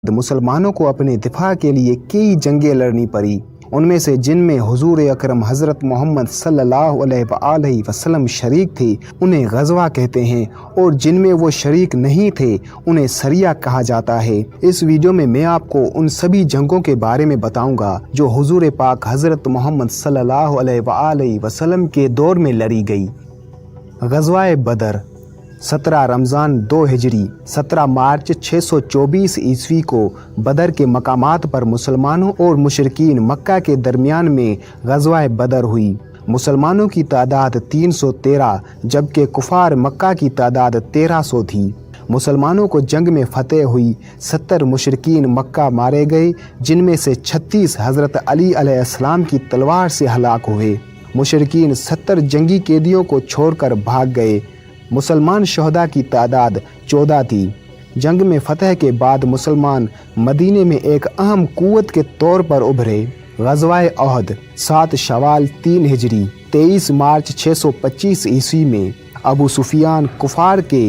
मुसलमानों को अपने दिफा के लिए कई जंगें लड़नी पड़ी। उनमें से जिनमें हुजूर अकरम हज़रत मोहम्मद सल्लल्लाहु अलैहि वसल्लम शरीक थे उन्हें गज़वा कहते हैं, और जिनमें वो शरीक नहीं थे उन्हें सरिया कहा जाता है। इस वीडियो में मैं आपको उन सभी जंगों के बारे में बताऊंगा जो हुजूर पाक हज़रत मोहम्मद सल्लल्लाहु अलैहि वसल्लम के दौर में लड़ी गई। गज़वा बदर 17 रमज़ान 2 हिजरी 17 मार्च 624 ईस्वी को बदर के मकामात पर मुसलमानों और मुशरिकीन मक्का के दरमियान में गज़वा बदर हुई। मुसलमानों की तादाद 313 जबकि कुफार मक्का की तादाद 1300 थी। मुसलमानों को जंग में फतेह हुई। 70 मुशरिकीन मक्का मारे गए, जिनमें से 36 हज़रत अली अलैहिस्सलाम की तलवार से हलाक हुए। मुशरिकीन 70 जंगी कैदियों को छोड़कर भाग गए। मुसलमान शहदा की तादाद 14 थी। जंग में फतह के बाद मुसलमान मदीने में एक अहम कुव्वत के तौर पर उभरे। गज़वा अहद 7 शवाल 3 हिजरी 23 मार्च 625 ईस्वी में अबू सुफियान कुफार के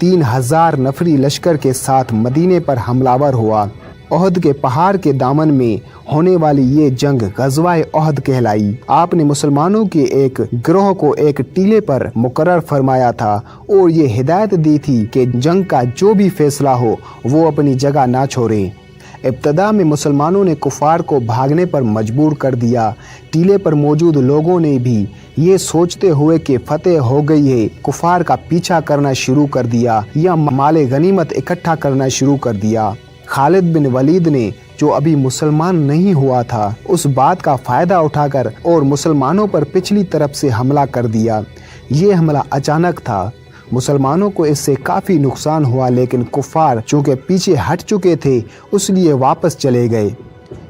3000 नफरी लश्कर के साथ मदीने पर हमलावर हुआ। अहद के पहाड़ के दामन में होने वाली ये जंग गज़वा अहद कहलाई। आपने मुसलमानों के एक गिरोह को एक टीले पर मुकर्रर फरमाया था और ये हिदायत दी थी कि जंग का जो भी फैसला हो वो अपनी जगह ना छोड़े। इब्तदा में मुसलमानों ने कुफार को भागने पर मजबूर कर दिया। टीले पर मौजूद लोगों ने भी ये सोचते हुए कि फतेह हो गई है, कुफार का पीछा करना शुरू कर दिया या माले गनीमत इकट्ठा करना शुरू कर दिया। खालिद बिन वलीद ने, जो अभी मुसलमान नहीं हुआ था, उस बात का फ़ायदा उठाकर और मुसलमानों पर पिछली तरफ से हमला कर दिया। ये हमला अचानक था। मुसलमानों को इससे काफ़ी नुकसान हुआ, लेकिन कुफार चूँकि पीछे हट चुके थे उसलिए वापस चले गए।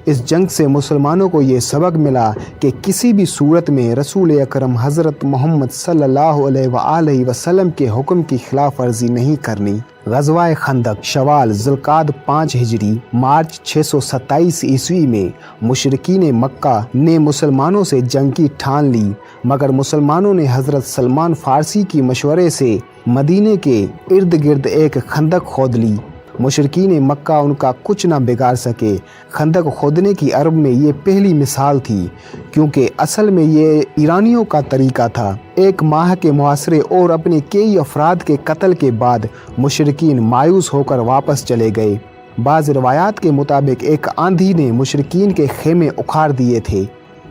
इस जंग से मुसलमानों को ये सबक मिला कि किसी भी सूरत में रसूल अकरम हज़रत मोहम्मद सल्लल्लाहु अलैहि वसल्लम के हुक्म की खिलाफ वर्जी नहीं करनी। गज़वा खंदक शवाल ज़ुल्क़ाद 5 हिजरी मार्च 627 ईस्वी में मुशरिकीन मक्का ने मुसलमानों से जंग की ठान ली, मगर मुसलमानों ने हज़रत सलमान फ़ारसी की मशवरे से मदीने के इर्द गिर्द एक खंदक खोद ली। मुशरिकीन मक्का उनका कुछ ना बिगाड़ सके। खंदक खोदने की अरब में ये पहली मिसाल थी, क्योंकि असल में ये ईरानियों का तरीका था। 1 माह के मुहासरे और अपने कई अफराद के कत्ल के बाद मुशरिकीन मायूस होकर वापस चले गए। बाज़ रवायात के मुताबिक एक आंधी ने मुशरिकीन के खेमे उखाड़ दिए थे।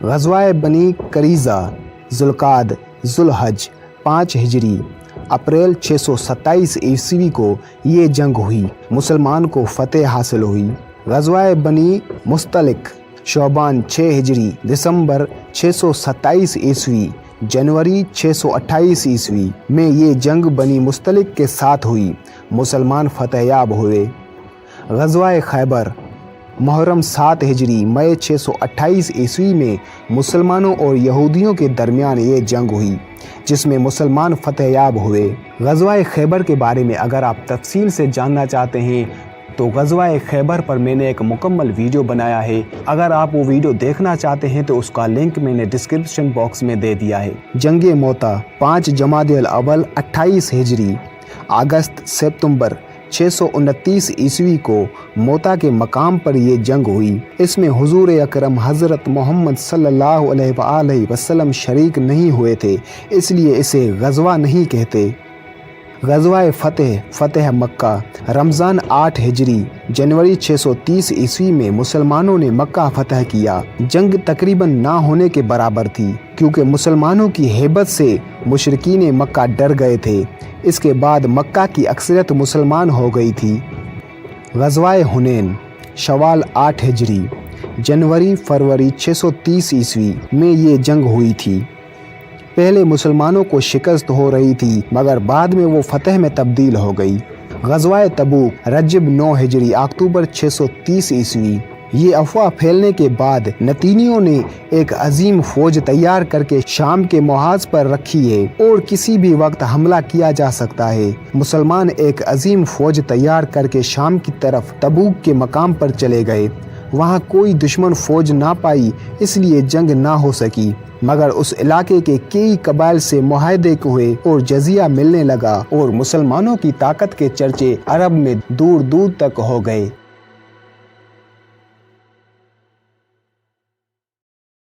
गज़वा बनी करीज़ा ज़ुल्क़ाद ज़ुल्हज 5 हिजरी अप्रैल 627 ईस्वी को ये जंग हुई। मुसलमान को फतेह हासिल हुई। गज़वा बनी मुस्तलिक शौबान 6 हिजरी दिसंबर 627 ईस्वी जनवरी 628 ईस्वी में ये जंग बनी मुस्तलिक के साथ हुई। मुसलमान फतेहयाब हुए। गज़वा खैबर मुहर्रम 7 हिजरी मई 628 ईस्वी में मुसलमानों और यहूदियों के दरमियान ये जंग हुई, जिसमें मुसलमान फतेहयाब हुए। गज़वा खैबर के बारे में अगर आप तफसील से जानना चाहते हैं तो गज़वा खैबर पर मैंने एक मुकम्मल वीडियो बनाया है। अगर आप वो वीडियो देखना चाहते हैं तो उसका लिंक मैंने डिस्क्रिप्शन बॉक्स में दे दिया है। जंग मोता 5 जमादिल अव्वल 28 हिजरी अगस्त सितंबर 629 ईस्वी को मोता के मकाम पर ये जंग हुई। इसमें हुजूर अकरम हज़रत मोहम्मद सल्लल्लाहु अलैहि वसल्लम शरीक नहीं हुए थे, इसलिए इसे गज़वा नहीं कहते। गज़वा फतेह मक्का रमज़ान 8 हिजरी जनवरी 630 ईस्वी में मुसलमानों ने मक्का फतह किया। जंग तकरीबन ना होने के बराबर थी, क्योंकि मुसलमानों की हेबत से मुशरिकीन मक्का डर गए थे। इसके बाद मक्का की अक्सरियत मुसलमान हो गई थी। गज़वा हुनैन शवाल 8 हिजरी जनवरी फरवरी 630 ईस्वी में ये जंग हुई थी। पहले मुसलमानों को शिकस्त हो रही थी, मगर बाद में वो फतह में तब्दील हो गई। गज़वा तबूक रजब 9 हिजरी अक्टूबर 630 ईस्वी ये अफवाह फैलने के बाद नतीनियों ने एक अजीम फौज तैयार करके शाम के मुहाज पर रखी है और किसी भी वक्त हमला किया जा सकता है। मुसलमान एक अजीम फौज तैयार करके शाम की तरफ तबूक के मकाम पर चले गए। वहाँ कोई दुश्मन फौज ना पाई, इसलिए जंग ना हो सकी, मगर उस इलाके के कई कबाइल से मुआहदे हुए और जजिया मिलने लगा और मुसलमानों की ताकत के चर्चे अरब में दूर दूर तक हो गए।